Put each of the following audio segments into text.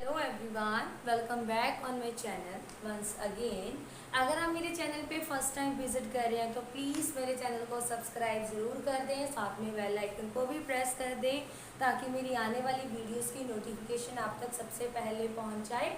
Hello everyone, welcome back on my channel once again. अगर आप मेरे चैनल पे फर्स्ट टाइम विजिट कर रहे हैं तो प्लीज़ मेरे चैनल को सब्सक्राइब ज़रूर कर दें, साथ में बेल आइकन को भी प्रेस कर दें ताकि मेरी आने वाली वीडियोस की नोटिफिकेशन आप तक सबसे पहले पहुंच जाए।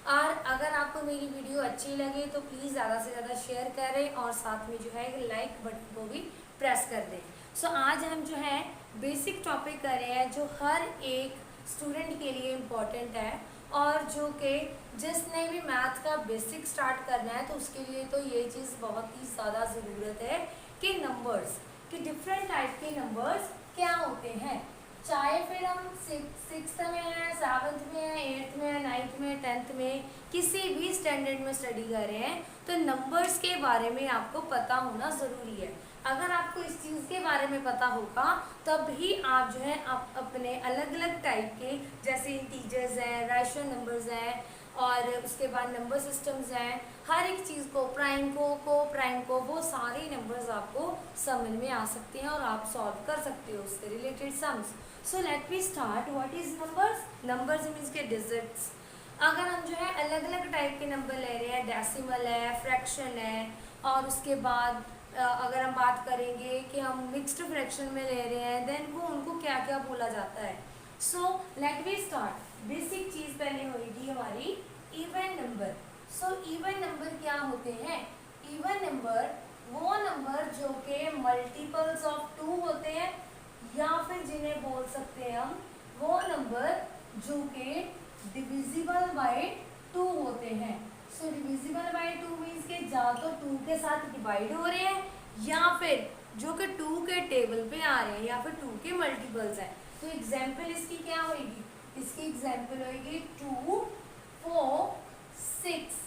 और अगर आपको मेरी वीडियो अच्छी लगे तो प्लीज़ ज़्यादा से ज़्यादा शेयर करें और साथ में जो है लाइक बटन को भी प्रेस कर दें। सो आज हम जो है बेसिक टॉपिक कर रहे हैं जो हर एक स्टूडेंट के लिए इम्पॉर्टेंट है और जो कि जिसने भी मैथ का बेसिक स्टार्ट करना है तो उसके लिए तो ये चीज़ बहुत ही ज़्यादा ज़रूरत है कि नंबर्स कि डिफरेंट टाइप के नंबर्स क्या होते हैं। चाहे फिर हम सिक्स्थ में हैं, सेवन्थ में हैं, एट्थ में हैं, नाइन्थ में, टेंथ में, किसी भी स्टैंडर्ड में स्टडी कर रहे हैं तो नंबर्स के बारे में आपको पता होना ज़रूरी है। अगर आपको इस चीज़ के बारे में पता होगा तब ही आप जो है आप अपने अलग अलग टाइप के जैसे इंटीजर्स हैं, रैशनल नंबर्स हैं और उसके बाद नंबर सिस्टम्स हैं, हर एक चीज़ को प्राइम को प्राइम को वो सारे नंबर्स आपको समझ में आ सकते हैं और आप सॉल्व कर सकते हो उससे related sums. So let me start. What is numbers? Numbers means के डिजिट्स। अगर हम जो है अलग अलग टाइप के नंबर ले रहे हैं, डेसिमल है, फ्रैक्शन है और उसके बाद अगर हम बात करेंगे कि हम मिक्स्ड फ्रैक्शन में ले रहे हैं देन वो उनको क्या क्या बोला जाता है। So let we start. Basic चीज़ पहले होगी हमारी even number. So even number क्या होते हैं? इवन नंबर वो नंबर जो के मल्टीपल्स ऑफ 2 होते हैं या फिर जिन्हें बोल सकते हैं हम वो नंबर जो के डिविजिबल बाय 2 होते हैं। सो डिविजिबल बाय 2 मीन्स के या तो 2 के साथ डिवाइड हो रहे हैं या फिर जो कि 2 के टेबल पे आ रहे हैं या फिर 2 के मल्टीपल्स हैं। तो एग्जाम्पल इसकी क्या होगी? इसकी एग्जाम्पल होगी 2, 4, 6,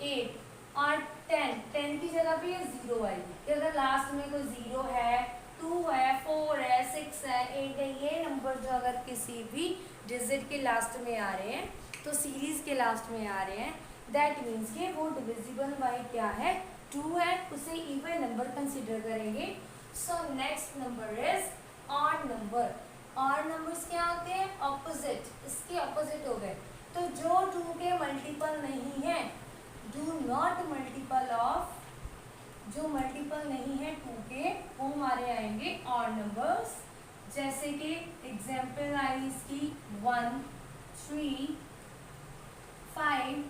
8 और 10। 10 की जगह पे ये 0 आएगी कि अगर लास्ट में कोई 0 है, 2 है, 4 है, 6 है, 8 है, ये नंबर जो अगर किसी भी डिजिट के लास्ट में आ रहे हैं तो सीरीज के लास्ट में आ रहे हैं दैट मीन्स के वो डिविजिबल बाय क्या है? 2 है, उसे इवन नंबर कंसिडर करेंगे। So next number is odd number. Odd numbers क्या होते हैं? ऑपोजिट, इसके ऑपोजिट हो गए। तो जो 2 के मल्टीपल नहीं है, डू नॉट मल्टीपल ऑफ, जो मल्टीपल नहीं है 2 के वो हमारे आएंगे ऑड नंबर्स। जैसे कि एग्जाम्पल आई इसकी 1, 3, 5,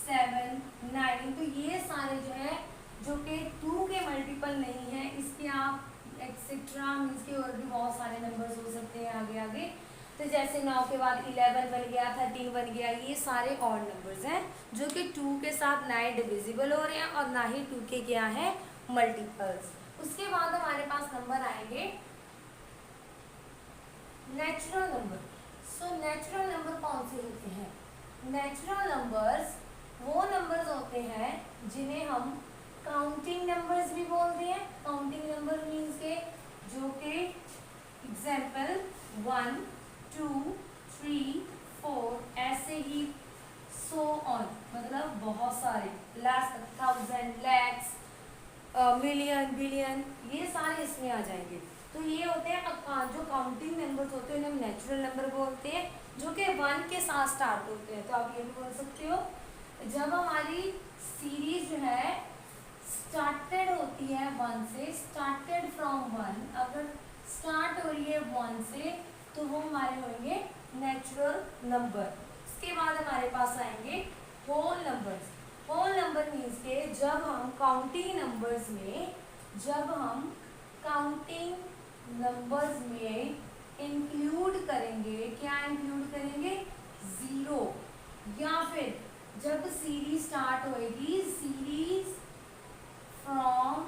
7, 9। तो ये सारे जो है जो कि 2 के मल्टीपल नहीं है, इसके आप एक्सेट्रा मीन्स के और भी बहुत सारे नंबर्स हो सकते हैं आगे आगे। तो जैसे 9 के बाद 11 बन गया, 13 बन गया, ये सारे ऑड नंबर्स हैं जो कि 2 के साथ ना ही डिविजिबल हो रहे हैं और ना ही 2 के क्या है मल्टीपल्स। उसके बाद हमारे पास नंबर आएंगे natural number. So natural number कौन से होते हैं? नेचुरल नंबर्स वो नंबर्स होते हैं जिन्हें हम काउंटिंग नंबर्स भी बोलते हैं। काउंटिंग नंबर मीन्स के जो के एग्जाम्पल 1, 2, 3, 4 ऐसे ही सो ऑन, मतलब बहुत सारे, लास्ट 1000, लैक्स, मिलियन, बिलियन, ये सारे इसमें आ जाएंगे। तो ये होते हैं जो काउंटिंग नंबर्स होते हैं उन्हें हम नेचुरल नंबर बोलते हैं जो कि 1 के साथ स्टार्ट होते हैं। तो आप ये भी बोल सकते हो जब हमारी सीरीज जो है स्टार्टेड होती है 1 से, स्टार्टेड फ्रॉम 1, अगर स्टार्ट हो रही है 1 से तो वो हमारे होंगे नेचुरल नंबर। इसके बाद हमारे पास आएंगे whole numbers. Whole number means के जब हम काउंटिंग नंबर्स में, जब हम काउंटिंग नंबर्स में इंक्लूड करेंगे, क्या इंक्लूड करेंगे? 0, या फिर जब सीरीज स्टार्ट होएगी, सीरीज फ्रॉम,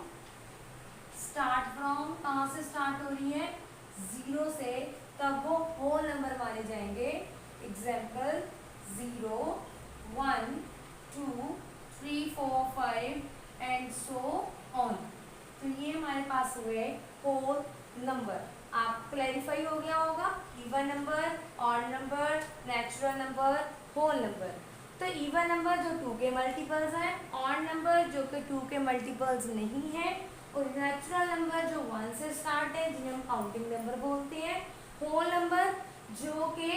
स्टार्ट फ्रॉम कहाँ से स्टार्ट हो रही है? 0 से, तब वो होल नंबर माने जाएंगे। Example 0, 1, 2, 3, 4, 5 and so on. तो ये हमारे पास हुए होल नंबर। आप क्लैरिफाई हो गया होगा even number, odd number, natural number, whole number. तो इवन नंबर जो 2 के मल्टीपल्स हैं, ऑड नंबर जो कि 2 के मल्टीपल्स नहीं है और नेचुरल नंबर जो 1 से स्टार्ट है जिन्हें हम काउंटिंग नंबर बोलते हैं, होल नंबर जो कि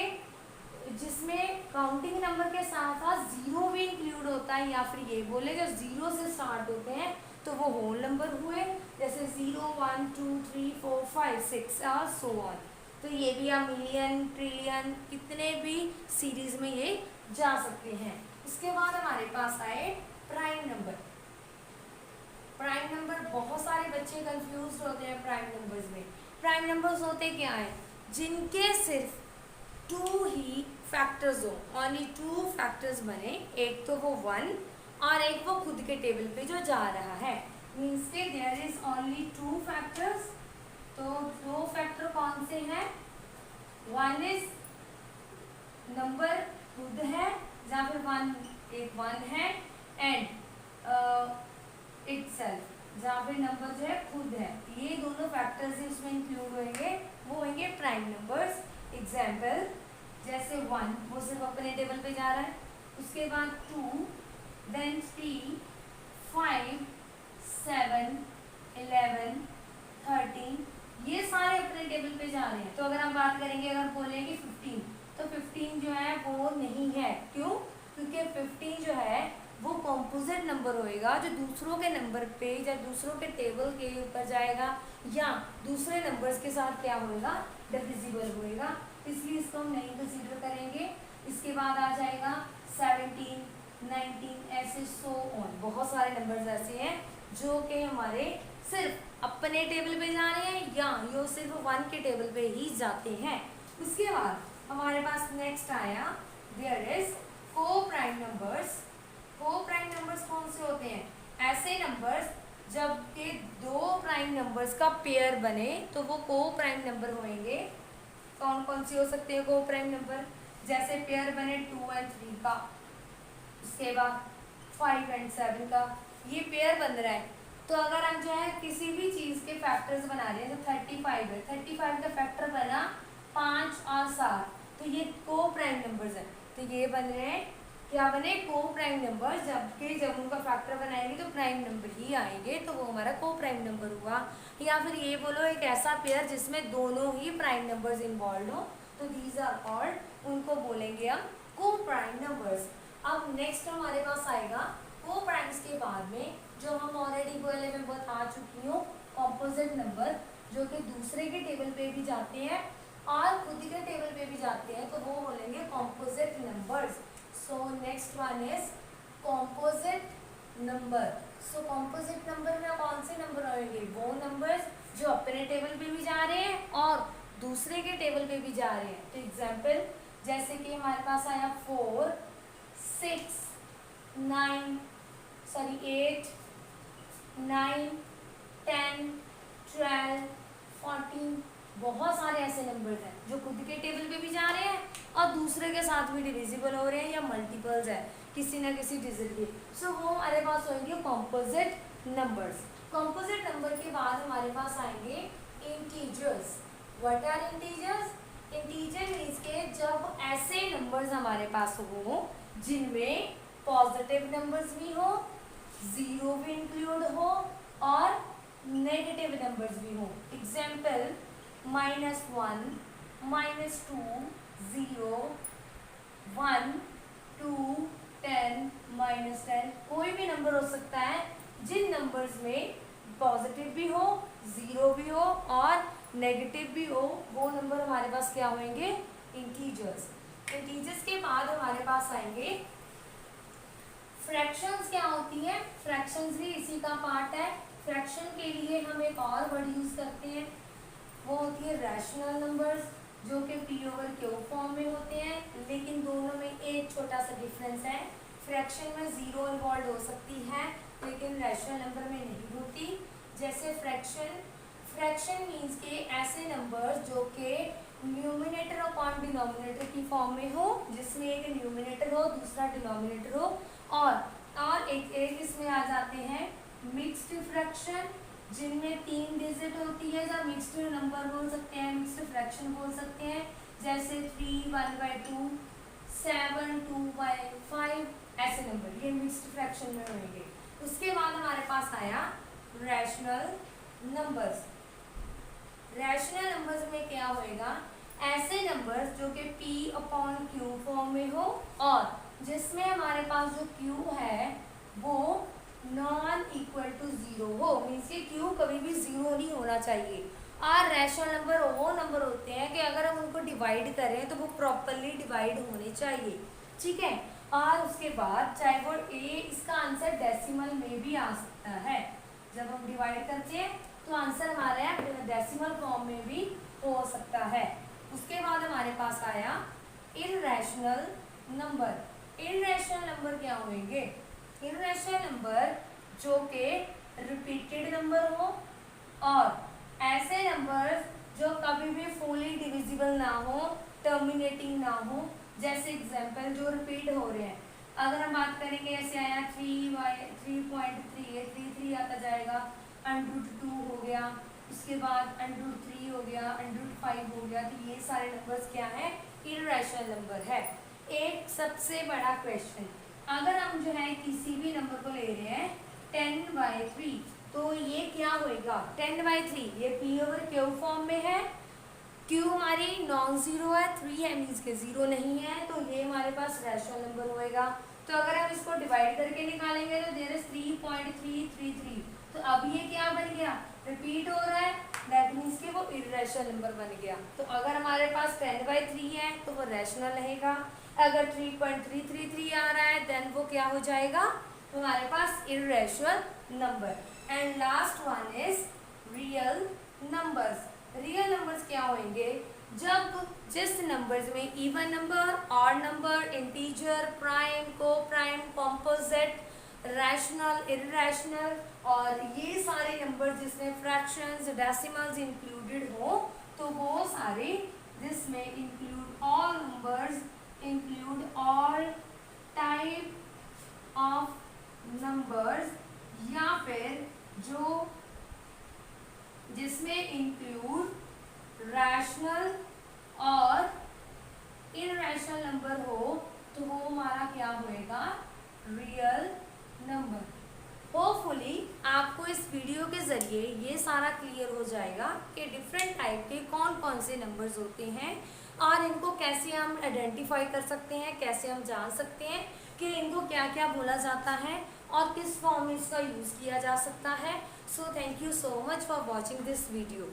जिसमें काउंटिंग नंबर के साथ साथ जीरो भी इंक्लूड होता है, या फिर ये बोले जो जीरो से स्टार्ट होते हैं तो वो होल नंबर हुए, जैसे 0 1 2 3 4 5 6 और सो ऑन। तो ये भी आप मिलियन, ट्रिलियन, कितने भी सीरीज में ये जा सकते हैं। उसके बाद हमारे पास आए प्राइम नंबर। प्राइम नंबर बहुत सारे बच्चे कंफ्यूज होते हैं प्राइम नंबर्स में। प्राइम नंबर्स होते क्या है, जिनके सिर्फ टू ही फैक्टर्स हो, ओनली टू फैक्टर्स बने, एक तो वो 1 और एक वो खुद के टेबल पे जो जा रहा है, मीन्स के there is only two factors. तो दो फैक्टर कौन से हैं, वन इज नंबर खुद है, जहाँ पे एक 1 है, एंड इटसेल्फ, जहाँ पे नंबर जो है खुद है। ये दोनों फैक्टर्स इसमें इंक्लूड होंगे, वो होंगे प्राइम नंबर्स। एग्जाम्पल जैसे 1 वो सिर्फ अपने टेबल पे जा रहा है, उसके बाद 2, देन 3, 5, 7, 11, 13, ये सारे अपने टेबल पे जा रहे हैं। तो अगर हम बात करेंगे, अगर बोलेंगे कि 15, तो 15 जो है वो नहीं है। क्यों, क्योंकि 15 जो है वो कॉम्पोजिट नंबर होएगा, जो दूसरों के नंबर पे या दूसरों के टेबल के ऊपर जाएगा, या दूसरे नंबर्स के साथ क्या होएगा, डिविजिबल होएगा, इसलिए इसको हम नहीं कंसीडर करेंगे। इसके बाद आ जाएगा 17, 19, ऐसे सो ऑन। बहुत सारे नंबर्स ऐसे हैं जो कि हमारे सिर्फ अपने टेबल पे जा रहे हैं, या यो सिर्फ 1 के टेबल पे ही जाते हैं। उसके बाद हमारे पास नेक्स्ट आया, देयर इज को प्राइम नंबर्स। को प्राइम नंबर्स कौन से होते हैं, ऐसे नंबर्स जब के दो प्राइम नंबर्स का पेयर बने तो वो को प्राइम नंबर होंगे। कौन कौन से हो सकते हैं को प्राइम नंबर, जैसे पेयर बने 2 और 3 का, उसके बाद 5 और 7 का, ये पेयर बन रहा है। तो अगर हम जो है किसी भी चीज के फैक्टर्स बना रहे हैं, तो 35 है, 35 का फैक्टर बना 5 और 7, तो ये को प्राइम नंबर्स है। तो ये बन रहे हैं क्या बने, को प्राइम नंबर, जबकि जब उनका फैक्टर बनाएंगे तो प्राइम नंबर ही आएंगे, तो वो हमारा को प्राइम नंबर हुआ। या फिर ये बोलो एक ऐसा पेयर जिसमें दोनों ही प्राइम नंबर्स इन्वॉल्व हो, तो दीज आर कॉल्ड, उनको बोलेंगे हम को प्राइम नंबर्स। अब नेक्स्ट हमारे पास आएगा को प्राइम्स के बाद में, जो हम ऑलरेडी पहले में बता चुकी हूँ, कॉम्पोजिट नंबर, जो कि दूसरे के टेबल पे भी जाते हैं और खुद के टेबल पे भी जाते हैं, तो वो बोलेंगे composite numbers. So next one is composite number. So composite number में कौन से नंबर आएंगे, वो नंबर्स जो अपने टेबल पे भी जा रहे हैं और दूसरे के टेबल पे भी जा रहे हैं। तो एग्जाम्पल जैसे कि हमारे पास आया 4, 6, 8, 9, 10, 12, 14, बहुत सारे ऐसे नंबर हैं जो खुद के टेबल पे भी जा रहे हैं और दूसरे के साथ भी डिविजिबल हो रहे हैं, या मल्टीपल्स है किसी ना किसी डिजिट के। सो वो हमारे पास होंगे कॉम्पोजिट नंबर्स। कॉम्पोजिट नंबर के बाद हमारे पास आएंगे integers. What are integers, integer means के जब ऐसे नंबर्स हमारे पास हो जिनमें पॉजिटिव नंबर्स भी हो, जीरो भी इंक्लूड हो और नेगेटिव नंबर्स भी हो। एग्जाम्पल -1, -2, 0, 1, 2, 10, -10, कोई भी नंबर हो सकता है जिन नंबर्स में पॉजिटिव भी हो, जीरो भी हो और नेगेटिव भी हो, वो नंबर हमारे पास क्या होंगे, इंटीजर्स। इंटीजर्स के बाद हमारे पास आएंगे फ्रैक्शंस। क्या होती है, फ्रैक्शंस भी इसी का पार्ट है। फ्रैक्शन के लिए हम एक और वर्ड यूज करते हैं, वो होती है रैशनल नंबर्स, जो कि P/Q फॉर्म में होते हैं, लेकिन दोनों में एक छोटा सा डिफरेंस है। फ्रैक्शन में जीरो इन्वॉल्व हो सकती है लेकिन रैशनल नंबर में नहीं होती। जैसे फ्रैक्शन मीन्स के ऐसे नंबर्स जो कि न्यूमिनेटर और डिनोमिनेटर की फॉर्म में हो, जिसमें एक न्यूमिनेटर हो दूसरा डिनोमिनेटर हो, और एक इसमें आ जाते हैं मिक्स्ड फ्रैक्शन, जिनमें 3 डिजिट होती है, या मिक्स्ड नंबर बोल सकते हैं, मिक्स्ड फ्रैक्शन बोल सकते हैं, जैसे 3 1/2, 7 2/5, ऐसे नंबर, ये मिक्स्ड फ्रैक्शन में होंगे। उसके बाद हमारे पास आया रैशनल नंबर्स। रैशनल नंबर्स में क्या होएगा, ऐसे नंबर्स जो कि P/Q फॉर्म में हो और जिसमें हमारे पास जो Q है वो नॉन इक्वल टू जीरो हो, मीन्स कि Q कभी भी जीरो नहीं होना चाहिए। और रैशनल नंबर वो नंबर होते हैं कि अगर हम उनको डिवाइड करें तो वो प्रॉपरली डिवाइड होने चाहिए, ठीक है। और उसके बाद चाहे वो इसका आंसर डेसिमल में भी आ सकता है। जब हम डिवाइड करते हैं तो आंसर हमारा डेसिमल फॉर्म में भी हो सकता है। उसके बाद हमारे पास आया इर्रेशनल नंबर। इर्रेशनल नंबर क्या होंगे? इर्रेशनल नंबर जो कि रिपीटेड नंबर हो और ऐसे नंबर जो कभी भी फुली डिविजिबल ना हो, टर्मिनेटिंग ना हो। जैसे एग्जांपल जो रिपीट हो रहे हैं, अगर हम बात करेंगे ऐसे आया 3.3 3 आता जाएगा, √2 हो गया, उसके बाद √3 हो गया, √5 हो गया। तो ये सारे नंबर्स क्या है? इर्रेशनल नंबर है। एक सबसे बड़ा क्वेश्चन, अगर हम जो है किसी भी नंबर को ले रहे हैं 10/3 तो ये क्या होएगा? 10/3 ये P/Q फॉर्म में है, Q हमारी नॉन जीरो है, 3 है मीन्स के जीरो नहीं है, तो ये हमारे पास रैशनल नंबर होएगा। तो अगर हम इसको डिवाइड करके निकालेंगे तो देयर इज 3.333। तो अब ये क्या बन गया? रिपीट हो रहा है, दैट मीन्स कि वो इर्रेशनल नंबर बन गया। तो अगर हमारे पास 10/3 है तो वो रैशनल रहेगा। अगर 3.333 आ रहा है देन वो क्या हो जाएगा? तो हमारे पास irrational number. And last one is real numbers. Real numbers क्या होंगे? जब जिस नंबर्स में even number, odd number, integer, prime, coprime, composite, rational, irrational और ये सारे नंबर्स जिसमें फ्रैक्शंस, डेसिमल्स इंक्लूडेड हो, तो वो सारे जिसमें include all numbers, include all type of numbers, या फिर जो जिसमें इंक्लूड रैशनल और इररेशनल नंबर हो, तो वो हमारा क्या होएगा? Real number. होपफुली आपको इस वीडियो के ज़रिए ये सारा क्लियर हो जाएगा कि डिफरेंट टाइप के कौन कौन से नंबर्स होते हैं और इनको कैसे हम आइडेंटिफाई कर सकते हैं, कैसे हम जान सकते हैं कि इनको क्या क्या बोला जाता है और किस फॉर्म में इसका यूज़ किया जा सकता है। So thank you so much for watching this video.